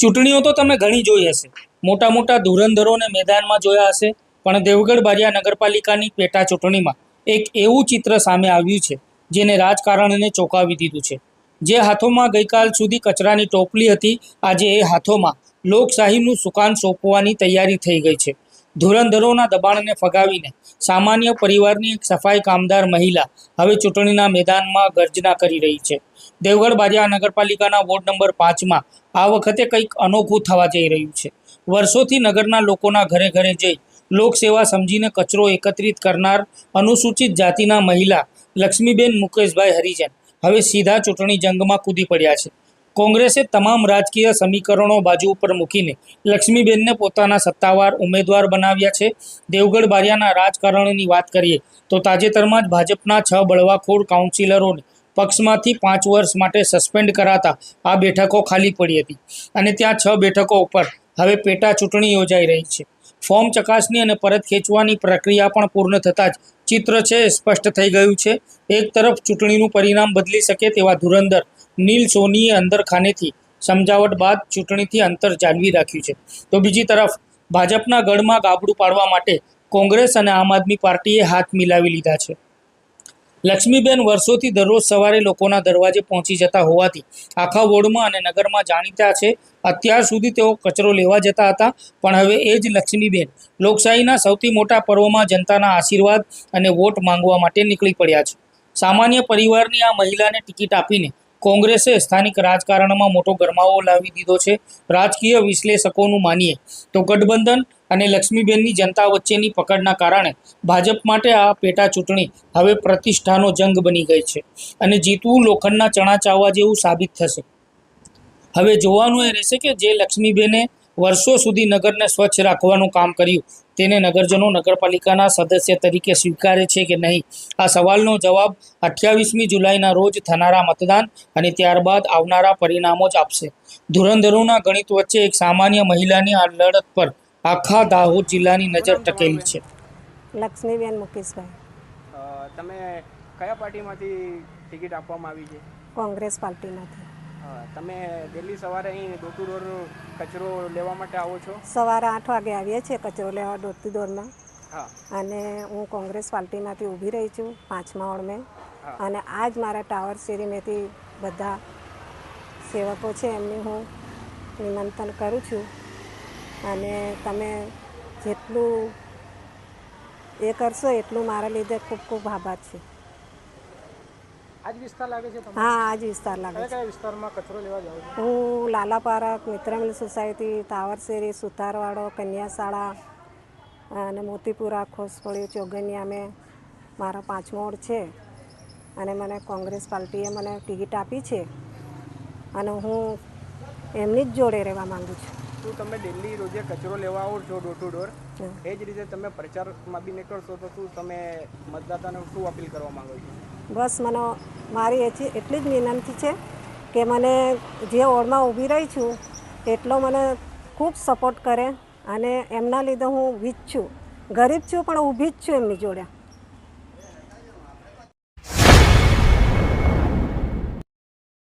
ચૂંટણીઓ તો તમે ઘણી જોઈ હશે, મોટા મોટા ધુરંધરોને મેદાનમાં જોયા હશે, પણ દેવગઢ બારિયા નગરપાલિકાની પેટા ચૂંટણીમાં એક એવું ચિત્ર સામે આવ્યું છે જેને રાજકારણને ચોંકાવી દીધું છે. જે હાથોમાં ગઈકાલ સુધી કચરાની ટોપલી હતી, આજે એ હાથોમાં લોકશાહીનું સુકાન સોંપવાની તૈયારી થઈ ગઈ છે. ધુરંધરોના દબાણને ફગાવીને સામાન્ય પરિવારની એક સફાઈ કામદાર મહિલા હવે ચૂંટણીના મેદાનમાં ગર્જના કરી રહી છે. દેવગઢ બારિયા નગરપાલિકાના વોર્ડ નંબર 5માં આ વખતે કંઈક અનોખું થવા જઈ રહ્યું છે. વર્ષોથી નગરના લોકોના ઘરે ઘરે જઈ લોકસેવા સમજીને કચરો એકત્રિત કરનાર અનુસૂચિત જાતિના મહિલા લક્ષ્મીબેન મુકેશભાઈ હરિજન હવે સીધા ચૂંટણી જંગમાં કૂદી પડ્યા છે. કોંગ્રેસે તમામ રાજકીય સમીકરણો બાજુ ઉપર મૂકીને લક્ષ્મીબેનને પોતાના સત્તાવાર ઉમેદવાર બનાવ્યા છે. દેવગઢ બારિયાના રાજકારણની વાત કરીએ તો તાજેતરમાં જ ભાજપના 6 બળવાખોર કાઉન્સિલરોને પક્ષમાંથી 5 વર્ષ માટે સસ્પેન્ડ કરાતા આ બેઠકો ખાલી પડી હતી અને ત્યાં 6 બેઠકો ઉપર હવે પેટા ચૂંટણી યોજાઈ રહી છે. ફોર્મ ચકાસણી અને પરત ખેંચવાની પ્રક્રિયા પણ પૂર્ણ થતાં જ ચિત્ર છે સ્પષ્ટ થઈ ગયું છે. એક તરફ ચૂંટણીનું પરિણામ બદલી શકે તેવા ધુરંધર નીલ સોનીએ અંદરખાનેથી સમજાવટ બાદ ચૂંટણીથી અંતર જાળવી રાખ્યું છે, તો બીજી તરફ ભાજપના ગઢમાં ગાબડું પાડવા માટે કોંગ્રેસ અને આમ આદમી પાર્ટીએ હાથ મિલાવી લીધા છે. લક્ષ્મીબેન વર્ષોથી દરરોજ સવારે લોકોના દરવાજે પહોંચી જતા હોવાથી આખા વોર્ડમાં અને નગરમાં જાણીતા છે. અત્યાર સુધી તેઓ કચરો લેવા જતા હતા, પણ હવે એ જ લક્ષ્મીબેન લોકશાહીના સૌથી મોટા પર્વમાં જનતાના આશીર્વાદ અને વોટ માંગવા માટે નીકળી પડ્યા છે. સામાન્ય પરિવારની આ મહિલાને ટિકિટ આપીને કોંગ્રેસે સ્થાનિક રાજકારણમાં મોટો ગરમાવો લાવી દીધો છે. રાજકીય વિશ્લેષકોનું માનીએ તો ગઠબંધન અને લક્ષ્મીબેનની જનતા વચ્ચેની પકડના કારણે ભાજપ માટે આ પેટા ચૂંટણી હવે પ્રતિષ્ઠાનો જંગ બની ગઈ છે અને જીતવું લોખંડના ચણા ચાવવા જેવું સાબિત થશે. હવે જોવાનું એ રહેશે કે જે લક્ષ્મીબેને વર્ષો સુધી નગરને સ્વચ્છ રાખવાનું કામ કર્યું તેને નગરજનો નગરપાલિકાના સદસ્ય તરીકે સ્વીકારે છે કે નહીં. આ સવાલનો જવાબ 28મી જુલાઈના રોજ થનારા મતદાન અને ત્યારબાદ આવનારા પરિણામો જ આપશે. ધુરંધરોના ગણિત વચ્ચે એક સામાન્ય મહિલાની આ લડત પર આખા દાહોદ જિલ્લાની નજર ટકેલી છે. લક્ષ્મીબેન મુકેશભાઈ. તમે કયા પાર્ટીમાંથી ટિકિટ આપવામાં આવી છે? કોંગ્રેસ પાર્ટીમાંથી. તમે ડેલી સવારે અહીં ડોર ટુ ડોર કચરો લેવા માટે આવો છો? સવારે 8 વાગે આવીએ છીએ કચરો લેવા ડોર ટુ ડોરમાં. હા. અને હું કોંગ્રેસ પાર્ટીમાંથી ઊભી રહી છું 5મા વોર્ડમાં. અને આજ મારા ટાવર શેરીમાંથી બધા સેવકો છે એમને હું નિમંત્રણ કરું છું અને તમે જેટલું એ કરશો એટલું મારા લીધે ખૂબ ખૂબ આભાર છે. આજ વિસ્તાર લાગે છે તમને? હા, આજ વિસ્તાર લાગે છે. કયા વિસ્તારમાં કચરો લેવા જાવ છો? હું લાલા પાર્ક, મિત્રમિલ સોસાયટી, ટાવર શેરી, સુતારવાડો, કન્યા શાળા અને મોતીપુરા, ખોસપોળી, ચોગનિયા મેં મારા 5મો વોર્ડ છે અને મને કોંગ્રેસ પાર્ટીએ મને ટિકિટ આપી છે અને હું એમની જ જોડે રહેવા માગું છું. શું તમે ડેલી રોજે કચરો લેવા આવો છો ડોર ટુ ડોર? એ જ રીતે તમે પ્રચારમાં બી નીકળશો તો શું તમે મતદાતાને શું અપીલ કરવા માંગો છો? બસ મને મારી એટલી જ વિનંતી છે કે મને જે વોર્ડમાં ઊભી રહી છું એટલો મને ખૂબ સપોર્ટ કરે અને એમના લીધે હું વીજ છું, ગરીબ છું પણ ઊભી જ છું એમની જોડે.